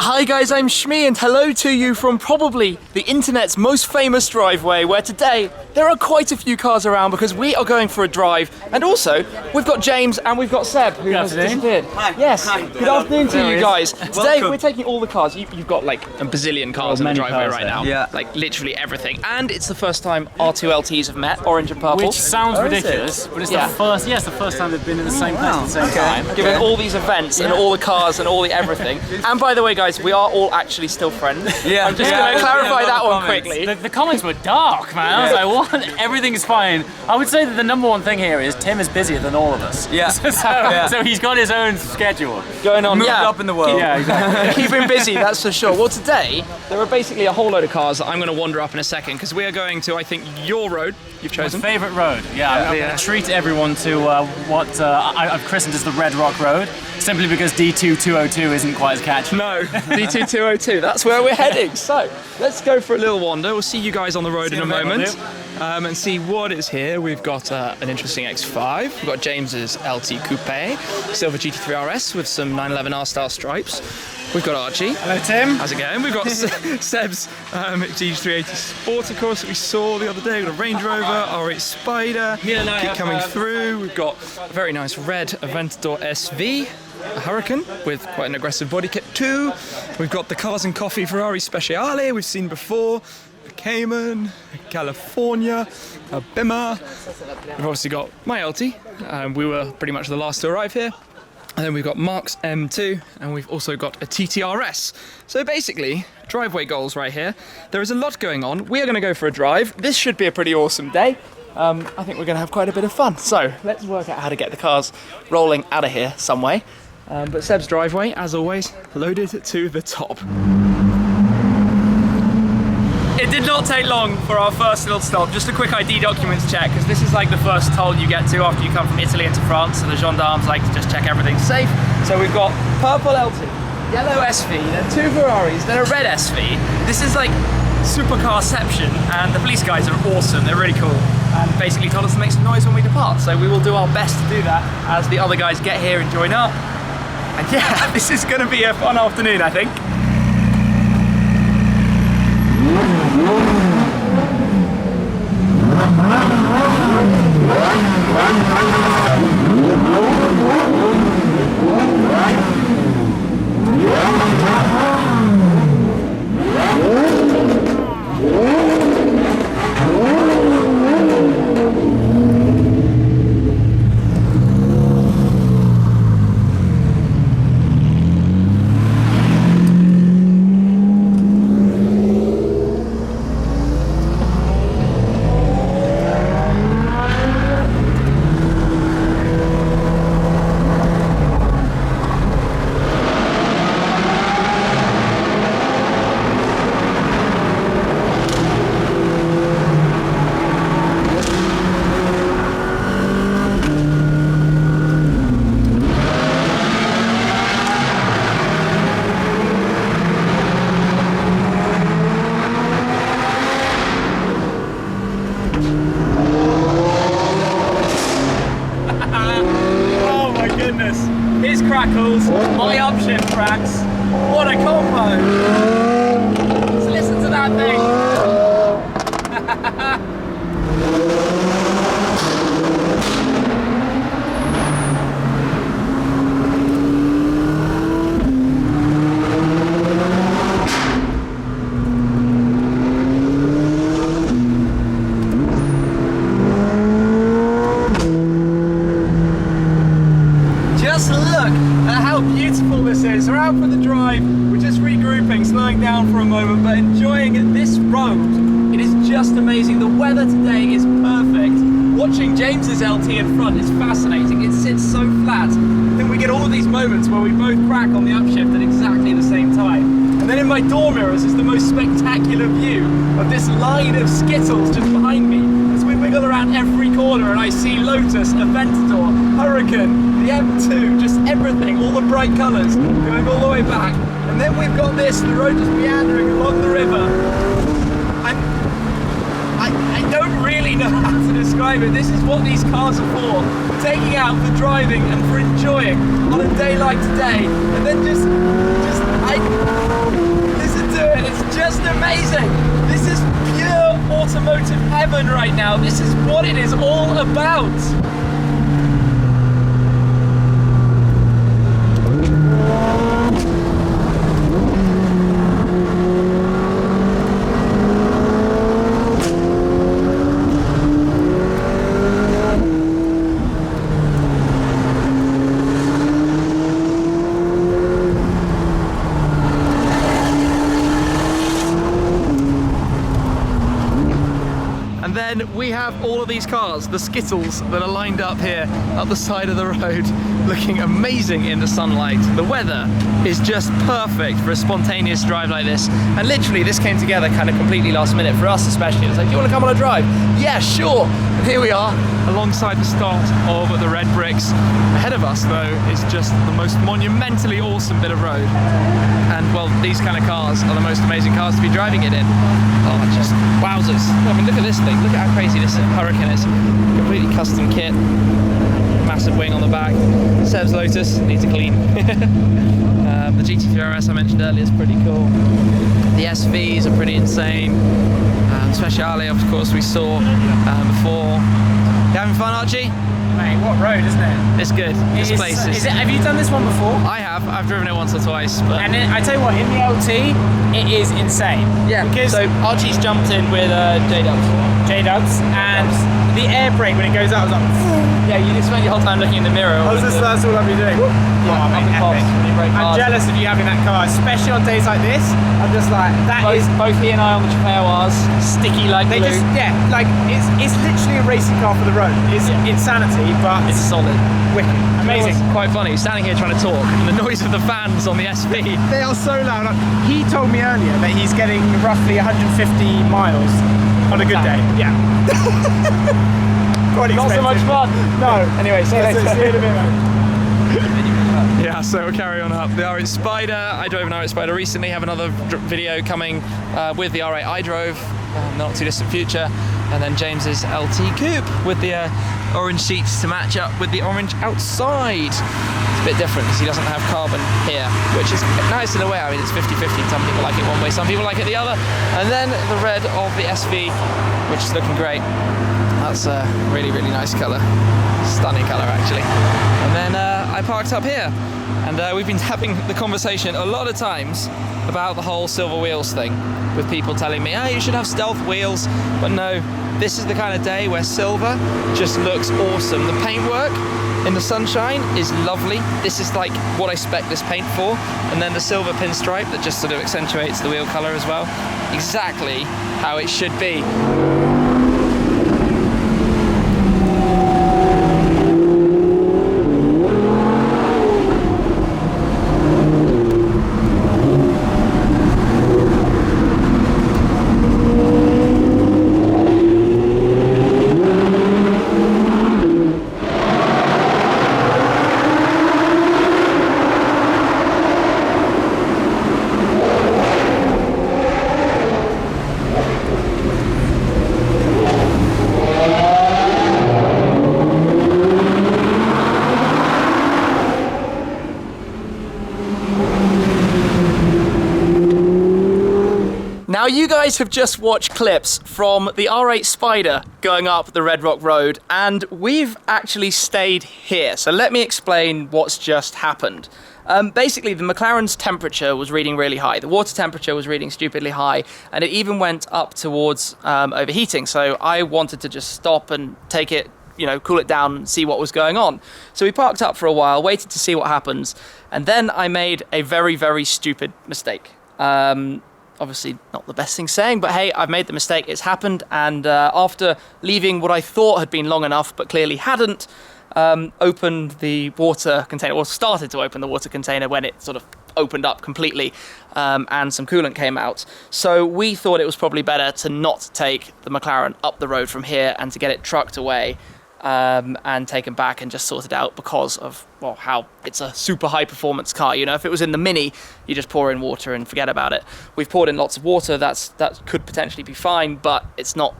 Hi guys, I'm Shmi and hello to you from probably the internet's most famous driveway, where today there are quite a few cars around because we are going for a drive, and also we've got James and we've got Seb who has disappeared. Hi. Yes, Hi. good afternoon to you guys. Today Welcome. we're taking all the cars. You've got like a bazillion cars in the driveway right now. Yeah. Like literally everything. And it's the first time our two LTs have met, orange and purple. Which sounds ridiculous, but it's the first. Yes, the first time they've been in the same place at the same time. Given all these events and all the cars and all the everything. And by the way guys, we are all actually still friends. Yeah. I'm just going to clarify that one quickly. The comments were dark, man. I was like, what? Everything's fine. I would say that the number one thing here is Tim is busier than all of us. Yeah. So he's got his own schedule. Going on, Moved up in the world. Yeah, exactly. Keep him busy, that's for sure. Well, today, there are basically a whole load of cars that I'm going to wander up in a second, because we are going to, I think, your road you've My chosen. favourite road. Yeah, I'm going to treat everyone to what I've christened as the Red Rock Road, simply because D2202 isn't quite as catchy. No, D2202, that's where we're heading. So, let's go for a little wander. We'll see you guys on the road in a moment. And see what is here. We've got an interesting X5. We've got James's LT Coupe, silver GT3 RS with some 911R style stripes. We've got Archie. Hello, Tim. How's it going? We've got Seb's GT380 Sport, of course, that we saw the other day. We've got a Range Rover, R8 Spider, keep coming through. We've got a very nice red Aventador SV, a Hurricane with quite an aggressive body kit too. We've got the Cars and Coffee Ferrari Speciale we've seen before. A Cayman, a California, a Bimmer. We've obviously got my LT. We were pretty much the last to arrive here. And then we've got Mark's M2, and we've also got a TTRS. So basically, driveway goals right here. There is a lot going on. We are going to go for a drive. This should be a pretty awesome day. I think we're going to have quite a bit of fun. So let's work out how to get the cars rolling out of here some way. But Seb's driveway, as always, loaded to the top. It did not take long for our first little stop. Just a quick ID documents check, because this is like the first toll you get to after you come from Italy into France, so the gendarmes like to just check everything's safe. So we've got purple LT, yellow SV, then two Ferraris, then a red SV. This is like Supercarception, and the police guys are awesome, they're really cool, and basically told us to make some noise when we depart. So we will do our best to do that as the other guys get here and join up. And yeah, this is gonna be a fun afternoon, I think. His crackles, my upshift cracks. What a combo! So listen to that thing. We're out for the drive, we're just regrouping, slowing down for a moment, but enjoying this road. It is just amazing. The weather today is perfect. Watching James's LT in front is fascinating. It sits so flat. Then we get all of these moments where we both crack on the upshift at exactly the same time. And then in my door mirrors is the most spectacular view of this line of Skittles just behind me as we wiggle around every corner and I see Lotus, Aventador, Hurricane, the M2, just everything, all the bright colours going all the way back. And then we've got this, the road just meandering along the river. I don't really really know how to describe it. This is what these cars are for. Taking out for driving and for enjoying on a day like today. And then listen to it, it's just amazing. This is pure automotive heaven right now. This is what it is all about. And then we have all of these cars, the Skittles, that are lined up here up the side of the road, looking amazing in the sunlight. The weather is just perfect for a spontaneous drive like this. And literally, this came together kind of completely last minute for us, especially. It's like, do you want to come on a drive? Yeah, sure. And here we are, alongside the start of the red bricks. Ahead of us, though, is just the most monumentally awesome bit of road. And well, these kind of cars are the most amazing cars to be driving it in. Oh, just wowzers. I mean, look at this thing. Look at how crazy this Hurricane is. Completely custom kit. Massive wing on the back. Seb's Lotus needs a clean. The GT3 RS I mentioned earlier is pretty cool. The SVs are pretty insane. Speciale, of course, we saw before. You having fun, Archie? Mate, what road, isn't it? It's good. This place is. Have you done this one before? I have. I've driven it once or twice. But And I tell you what, in the LT, it is insane. yeah, Because so Archie's jumped in with J-Dubs. J-Dubs and the air brake when it goes out, I was like, Yeah, you just spend your whole time looking in the mirror. that's all I'll be doing. Yeah, mate, epic. I'm jealous of you having that car, especially on days like this. I'm just like, Both he and I on the Trofeo sticky like they glue. just, like, it's literally a racing car for the road. It's insanity, but It's solid. wicked. Amazing. It's quite funny, standing here trying to talk, and the noise of the fans on the SV. They are so loud. He told me earlier that he's getting roughly 150 miles on a good day. Yeah. Quite Not so expensive. much fun. No. Anyway, see you later. See you in a bit, mate. Yeah, so we'll carry on up. The R8 Spider, I drove an R8 Spider recently, have another video coming with the R8 I drove, in the not too distant future, and then James's LT Coupe with the orange seats to match up with the orange outside. It's a bit different because he doesn't have carbon here, which is nice in a way. I mean, it's 50-50. Some people like it one way, some people like it the other. And then the red of the SV, which is looking great. That's a really, really nice colour. Stunning colour, actually. And then I parked up here, and we've been having the conversation a lot of times about the whole silver wheels thing, with people telling me, oh, you should have stealth wheels, but no, this is the kind of day where silver just looks awesome. The paintwork in the sunshine is lovely. This is like what I spec this paint for, and then the silver pinstripe that just sort of accentuates the wheel colour as well. Exactly how it should be. Now you guys have just watched clips from the R8 Spider going up the Red Rock Road, and we've actually stayed here. So let me explain what's just happened. Basically, the McLaren's temperature was reading really high. The water temperature was reading stupidly high, and it even went up towards overheating. So I wanted to just stop and take it, you know, cool it down and see what was going on. So we parked up for a while, waited to see what happens, and then I made a very, very stupid mistake. Obviously not the best thing saying, but hey, I've made the mistake, it's happened, and after leaving what I thought had been long enough, but clearly hadn't, opened the water container, or started to open the water container when it sort of opened up completely, and some coolant came out. So we thought it was probably better to not take the McLaren up the road from here and to get it trucked away and taken back and just sorted out because of, well, how it's a super high performance car. You know, if it was in the Mini, you just pour in water and forget about it. We've poured in lots of water, that could potentially be fine, but it's not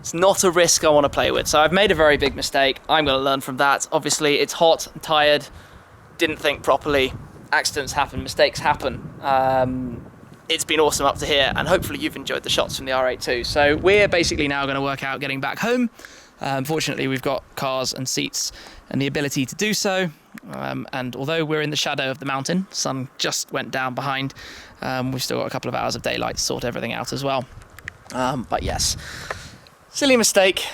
It's not a risk I want to play with. So I've made a very big mistake. I'm going to learn from that. Obviously, it's hot, I'm tired, didn't think properly. Accidents happen, mistakes happen. It's been awesome up to here, and hopefully you've enjoyed the shots from the R8 too. So we're basically now going to work out getting back home. Fortunately, we've got cars and seats and the ability to do so. And although we're in the shadow of the mountain, sun just went down behind, we've still got a couple of hours of daylight to sort everything out as well. But yes, silly mistake.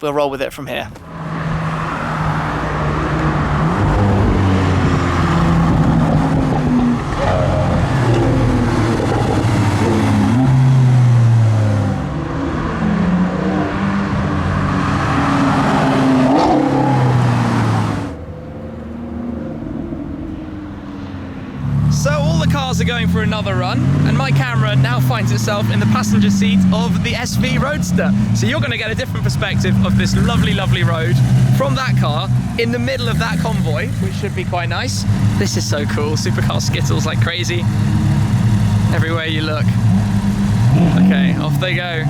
We'll roll with it from here. So all the cars are going for another run, and my camera now finds itself in the passenger seat of the SV Roadster. So you're going to get a different perspective of this lovely, lovely road from that car in the middle of that convoy, which should be quite nice. This is so cool. Supercar skittles like crazy everywhere you look. Okay, off they go.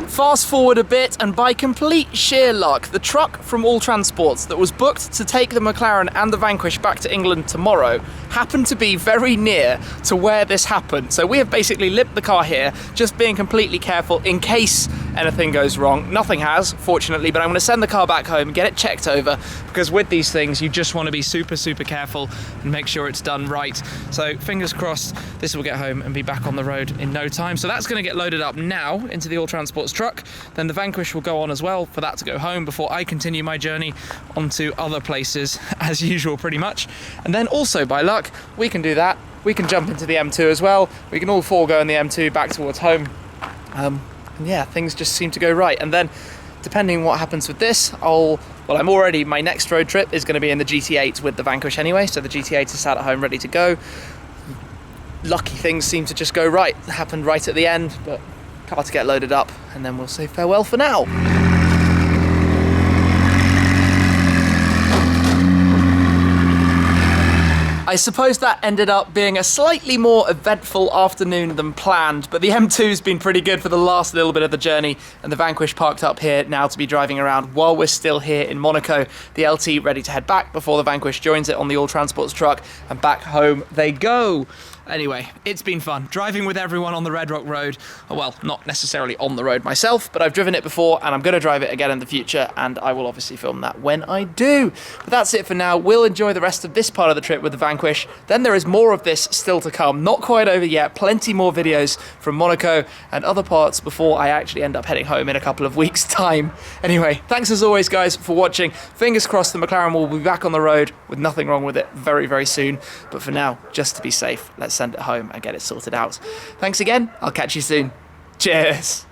Fast forward a bit, and by complete sheer luck, the truck from All Transports that was booked to take the McLaren and the Vanquish back to England tomorrow happened to be very near to where this happened. So we have basically limped the car here, just being completely careful in case anything goes wrong. Nothing has, fortunately, but I'm going to send the car back home and get it checked over, because with these things, you just want to be super, super careful and make sure it's done right. So fingers crossed, this will get home and be back on the road in no time. So that's going to get loaded up now into the All Transports truck. Then the Vanquish will go on as well for that to go home before I continue my journey onto other places as usual, pretty much. And then also, by luck, we can do that. We can jump into the M2 as well. We can all four go in the M2 back towards home. And yeah, things just seem to go right. And then, depending on what happens with this, my next road trip is going to be in the GT8 with the Vanquish anyway. So the GT8 is sat at home ready to go. Lucky things seem to just go right. It happened right at the end, but car to get loaded up, and then we'll say farewell for now. I suppose that ended up being a slightly more eventful afternoon than planned, but the M2's been pretty good for the last little bit of the journey, and the Vanquish parked up here now to be driving around while we're still here in Monaco. The LT ready to head back before the Vanquish joins it on the All Transports truck, and back home they go. Anyway, it's been fun driving with everyone on the Red Rock Road. Well, not necessarily on the road myself, but I've driven it before and I'm going to drive it again in the future, and I will obviously film that when I do. But that's it for now. We'll enjoy the rest of this part of the trip with the Vanquish. Then there is more of this still to come. Not quite over yet. Plenty more videos from Monaco and other parts before I actually end up heading home in a couple of weeks' time. Anyway, thanks as always, guys, for watching. Fingers crossed the McLaren will be back on the road with nothing wrong with it very, very soon. But for now, just to be safe, let's send it home and get it sorted out. Thanks again. I'll catch you soon. Cheers.